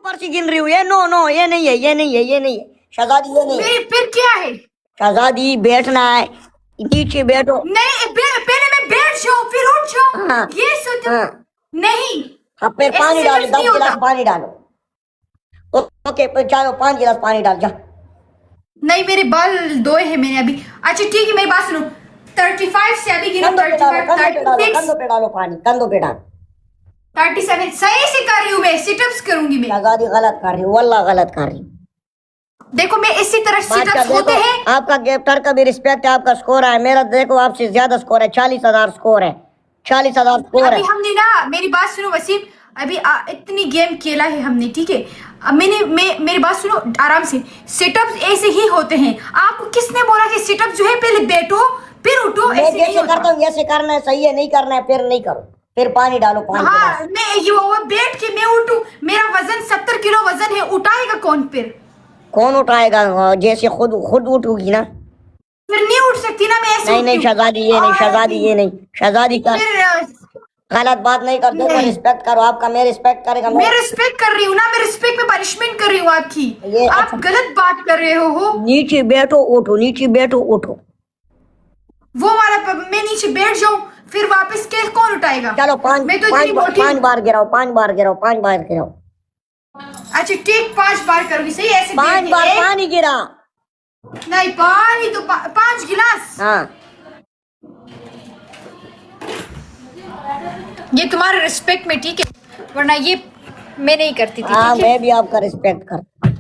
पर्ची गिन रही हूँ। ये नो नो ये नहीं है, ये नहीं है, ये नहीं है शहजादी, ये नहीं है फिर क्या है? शहजादी। बैठना है, नीचे बैठो। नहीं पहले मैं बैठ जाऊं फिर उठ जाऊं। हाँ। ये सोच हाँ। नहीं। अब फिर ऐसे पानी डालो, setups 10 नहीं गिलास होता। पानी डालो। ओके फिर चलो 5 गिलास पानी डाल जा। नहीं मेरे बाल धोए हैं मैंने अभी। अच्छा ठीक है मेरी बात सुनो। 35 से अभी गिनो। कंधों पे डालो, 35, कंधों पे डालो, 36, कंधों पे डालो पानी, कंधों पे डालो। 37 सही से कर रही हूँ मैं। सिटअप्स करूंगी मैं। शहजादी गलत कर रही हूँ, वल्लाह गलत कर रही हूँ। देखो मैं इसी तरह बादशाह सिटअप्स होते देखो, हैं। आपका गिफ्टर का भी रिस्पेक्ट है, आपका स्कोर है। मेरा देखो आपसे ज्यादा स्कोर है, 40,000 स्कोर है, 40,000 स्कोर है। अभी हमने ना, मेरी बात सुनो वसीम, अभी इतनी गेम खेला है हमने, ठीक है। अब मेरी बात सुनो आराम से। सिटअप्स ऐसे ही होते हैं। आपको किसने बोला कि सिटअप जो है पहले बैठो फिर उठो? मैं ऐसे नहीं जैसे करता होता। हूँ वैसे करना है, सही है, नहीं करना है फिर नहीं करो। फिर पानी डालो, 5 गिलास। हाँ मैं ये वो बैठ के मैं उठूं? मेरा वजन 70 किलो वजन है, उठाएगा कौन फिर? कौन उठाएगा? जैसे खुद उठोगी ना। फिर नहीं उठ सकती ना मैं ऐसे नहीं नहीं उठती हूँ। शहजादी, ये नहीं शहजादी, ये नहीं शहजादी कर फिर गलत बात नहीं कर। देखो रिस्पेक्ट करो, आपका मैं रिस्पेक्ट करेगा। मैं रिस्पेक्ट कर रही हूँ ना, मैं रिस्पेक्ट में पनिशमेंट कर रही हूँ आपकी। ये आप अच्छा। गलत बात कर रहे हो। नीचे बैठो उठो, नीचे बैठो उठो। वो वाला मैं नीचे बैठ जाऊं फिर वापस केस कौन उठाएगा? चलो मैं तो इतनी मोटी हूँ। 5 बार गिराओ, 5 बार गिराओ, 5 बार गिराओ। अच्छा ठीक 5 बार करूंगी सही ऐसे 5 बैठ के। बार पानी गिरा। नहीं पानी तो 5 गिलास। हाँ ये तुम्हारे रिस्पेक्ट में ठीक है, वरना ये मैं नहीं करती थी। हाँ ठीक है मैं भी आपका रिस्पेक्ट करता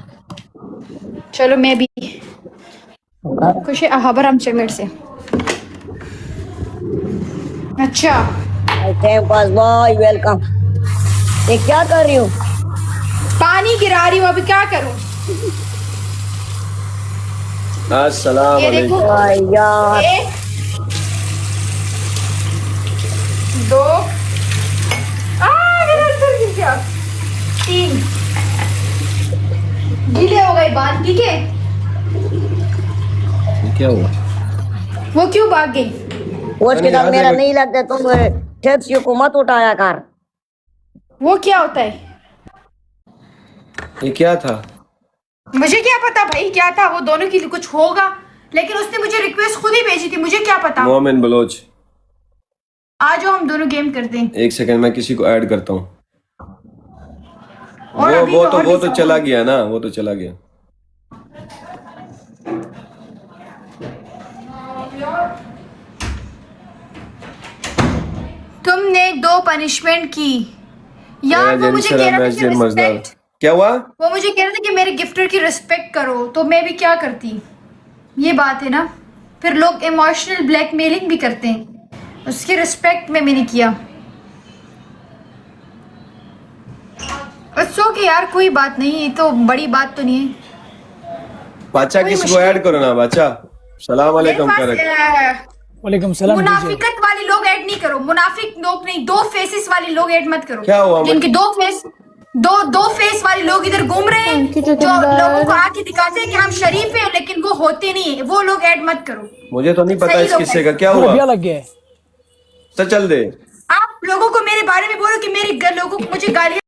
चलो मैं भी हूँ। खुश है खबर हम चमेट से। अच्छा पास बॉय वेलकम। ये क्या कर रही हूँ? पानी गिरा रही हूँ, अभी क्या करूँ? अस्सलाम ये देखो वालेकुम। यार 1 2 मेरा सर गिर गया। 3 गीले हो गए बाल, ठीक है। क्या हुआ? वो क्यों भाग गई? वो उसके नहीं, साथ आज मेरा एक- नहीं लगता। तुम टैक्सी को मत उठाया कर। वो क्या होता है? ये क्या था? मुझे क्या पता भाई क्या था? वो दोनों की कुछ होगा, लेकिन उसने मुझे रिक्वेस्ट खुद ही भेजी थी, मुझे क्या पता। मोमिन बलोच। आ जाओ हम दोनों गेम करते हैं। एक सेकंड, मैं किसी को ऐड करता हूँ। और अभी वो और तो भी चला गया ना, वो तो चला गया। तुमने 2 पनिशमेंट की यार। वो मुझे कह रहा था कि रिस्पेक्ट, क्या हुआ? वो मुझे कह रहा था कि मेरे गिफ्टर की रिस्पेक्ट करो, तो मैं भी क्या करती? ये बात है ना। फिर लोग इमोशनल ब्लैकमेलिंग भी करते हैं, उसकी रिस्पेक्ट में मैंने किया। इट्स ओके यार, कोई बात नहीं, ये तो बड़ी बात तो नहीं है। बादशाह कोई किसी को मुश्किल- ऐड करो ना बादशाह। सलाम वालेकुम कर। वालेकुम सलाम दीजिए। मुनाफिकत वाले लोग ऐड नहीं करो, मुनाफिक लोग नहीं, 2 फेसेस वाले लोग ऐड मत करो। क्या हुआ? जिनके 2 फेस वाले लोग इधर घूम रहे हैं, जो लोगों को आके दिखाते हैं कि हम शरीफ हैं, लेकिन वो होते नहीं है, वो लोग ऐड मत करो। मुझे तो नहीं पता सही इस लोग किस्से हैं। का क्या पूरा हुआ। बिया लग गया है। तो चल दे। आप लोगों को मेरे बारे में बोलो कि मेरे लोगों को मुझे गालियां